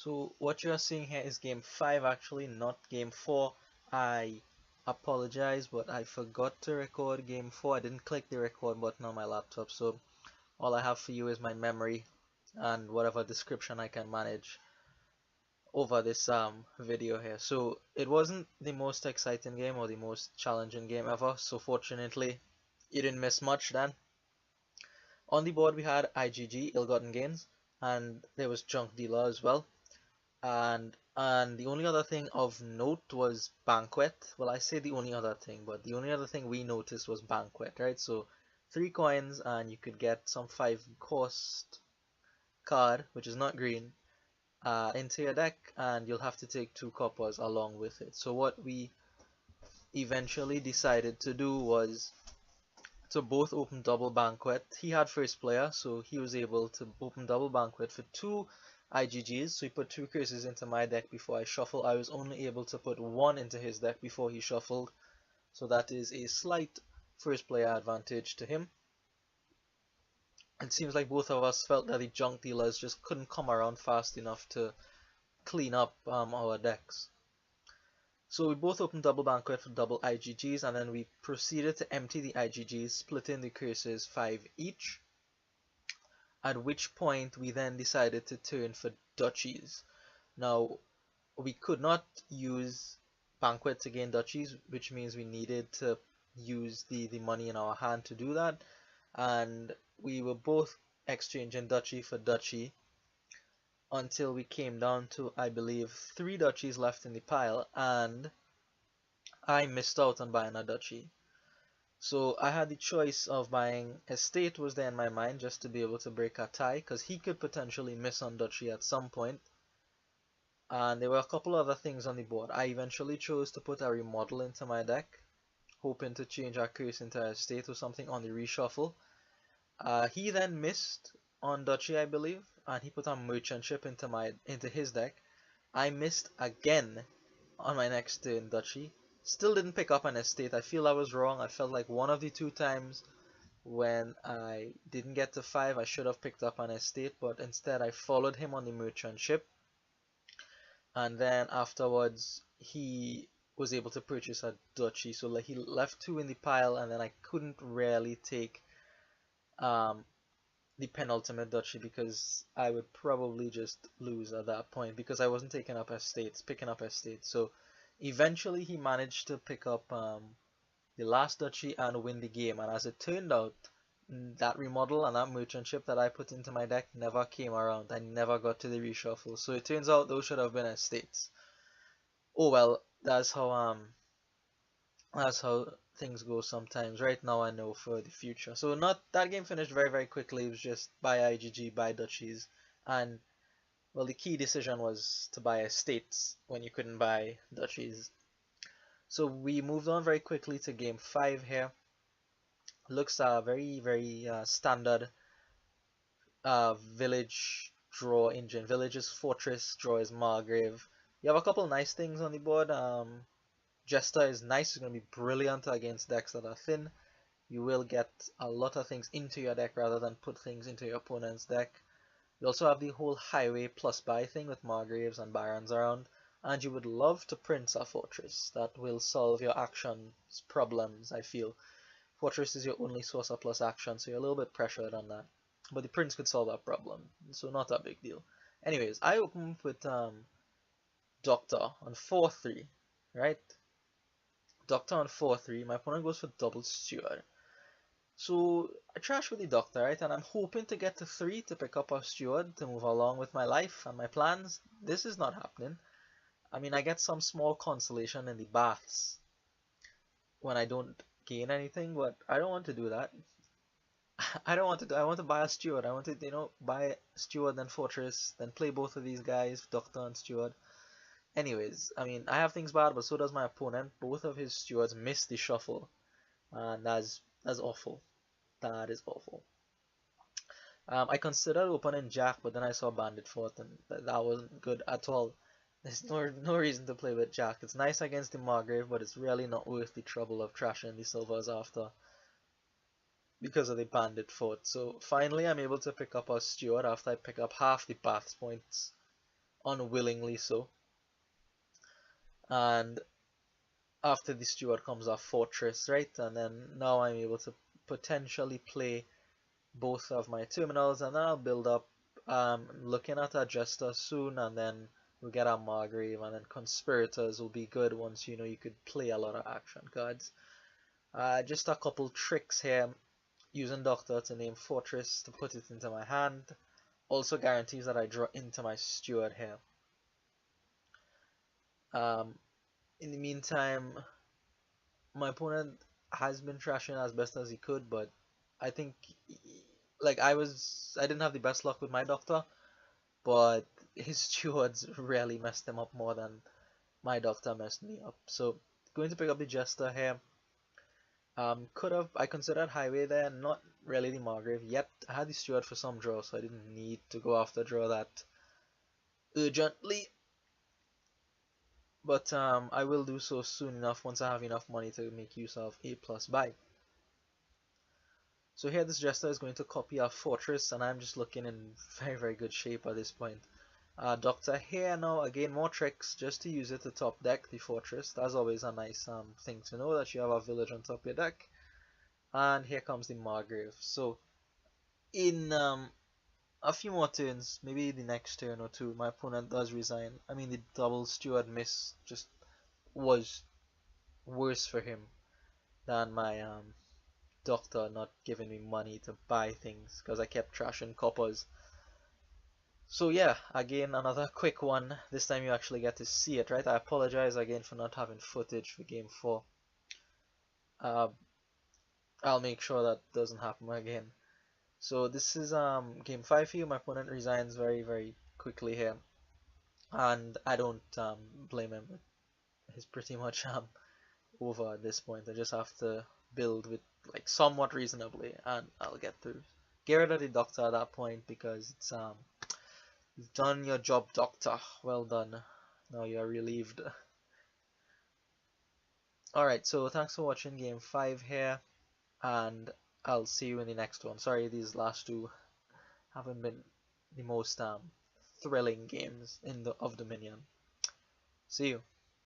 So what you are seeing here is game 5 actually, not game 4. I apologize, but I forgot to record game 4. I didn't click the record button on my laptop, so all I have for you is my memory and whatever description I can manage over this video here. So it wasn't the most exciting game or the most challenging game ever, so fortunately you didn't miss much then. On the board we had IGG, Ill-Gotten Gains, and there was Junk Dealer as well. And the only other thing of note was Banquet. Well, I say the only other thing, but the only other thing we noticed was Banquet, right? So 3 coins and you could get some 5 cost card, which is not green, into your deck, and you'll have to take 2 coppers along with it. So what we eventually decided to do was to both open double Banquet. He had first player, so he was able to open double Banquet for 2 IGGs. So he put 2 curses into my deck before I shuffle. I was only able to put 1 into his deck before he shuffled, so that is a slight first player advantage to him. It seems like both of us felt that the junk dealers just couldn't come around fast enough to clean up our decks. So we both opened double Banquet for double IGGs, and then we proceeded to empty the IGGs, splitting the curses 5 each, at which point we then decided to turn for duchies. Now, we could not use Banquet to gain duchies, which means we needed to use the money in our hand to do that, and we were both exchanging duchy for duchy until we came down to, I believe, 3 duchies left in the pile, and I missed out on buying a duchy. So I had the choice of buying estate was there in my mind just to be able to break a tie, because he could potentially miss on duchy at some point. And there were a couple other things on the board. I eventually chose to put a remodel into my deck, hoping to change our curse into a estate or something on the reshuffle. He then missed on duchy, I believe, and he put a merchant ship into his deck. I missed again on my next turn duchy. Still didn't pick up an estate. I feel I was wrong. I felt like one of the 2 times when I didn't get to 5, I should have picked up an estate, but instead I followed him on the merchant ship. And then afterwards he was able to purchase a duchy, so like he left 2 in the pile, and then I couldn't really take the penultimate duchy because I would probably just lose at that point because I wasn't picking up estates. So eventually he managed to pick up the last duchy and win the game, and as it turned out, that remodel and that merchant ship that I put into my deck never came around. I never got to the reshuffle, so it turns out those should have been estates. Oh well, that's how things go sometimes. Right now I know for the future. So not that game finished very quickly. It was just buy IGG, buy duchies, and well, the key decision was to buy estates when you couldn't buy duchies. So we moved on very quickly to game 5 here. Looks very standard village draw engine. Village is fortress, draw is Margrave. You have a couple nice things on the board. Jester is nice, it's going to be brilliant against decks that are thin. You will get a lot of things into your deck rather than put things into your opponent's deck. You also have the whole highway plus buy thing with Margraves and Barons around. And you would love to print a fortress. That will solve your actions problems, I feel. Fortress is your only source of plus action, so you're a little bit pressured on that. But the prince could solve that problem, so not a big deal. Anyways, I opened with Doctor on 4-3, right? Doctor on 4-3, my opponent goes for double Steward. So I trash with the Doctor, right? And I'm hoping to get to 3 to pick up a Steward to move along with my life and my plans. This is not happening. I mean, I get some small consolation in the baths when I don't gain anything, but I don't want to do that. I don't want to do, I want to buy a Steward. I want to, buy Steward then Fortress, then play both of these guys, Doctor and Steward. Anyways, I mean, I have things bad, but so does my opponent. Both of his stewards missed the shuffle, and that's awful. That is awful. I considered opening Jack, but then I saw Bandit Fort, and that wasn't good at all. There's no reason to play with Jack. It's nice against the Margrave, but it's really not worth the trouble of trashing the silvers after because of the Bandit Fort. So finally, I'm able to pick up a Steward after I pick up half the paths points. unwillingly so. And after the steward comes our fortress, right? And then now I'm able to potentially play both of my terminals, and then I'll build up. Looking at our jester soon, and then we'll get our Margrave, and then conspirators will be good once you know you could play a lot of action cards. Just a couple tricks here. Using Doctor to name Fortress to put it into my hand also guarantees that I draw into my Steward here. Um, in the meantime, my opponent has been trashing as best as he could, but I think like I didn't have the best luck with my Doctor, but his stewards really messed him up more than my Doctor messed me up. So going to pick up the Jester here. Could have I considered Highway there, not really the Margrave yet. I had the Steward for some draw, so I didn't need to go after draw that urgently. But I will do so soon enough once I have enough money to make use of A plus buy. So here this Jester is going to copy our Fortress, and I'm just looking in very good shape at this point. Doctor here now, again more tricks just to use it to top deck the Fortress. That's always a nice thing to know, that you have a village on top of your deck. And here comes the Margrave. So in a few more turns, maybe the next turn or two, my opponent does resign. I mean, the double Steward miss just was worse for him than my Doctor not giving me money to buy things because I kept trashing coppers. So yeah, again another quick one. This time you actually get to see it, right? I apologize again for not having footage for game 4. I'll make sure that doesn't happen again. So this is game 5 for you. My opponent resigns very quickly here, and I don't blame him. He's pretty much over at this point. I just have to build with like somewhat reasonably, and I'll get through. Get rid of the Doctor at that point because it's you've done your job, Doctor. Well done. Now you are relieved. Alright, so thanks for watching game 5 here, and I'll see you in the next one. Sorry, these last two haven't been the most thrilling games in the of Dominion. See you.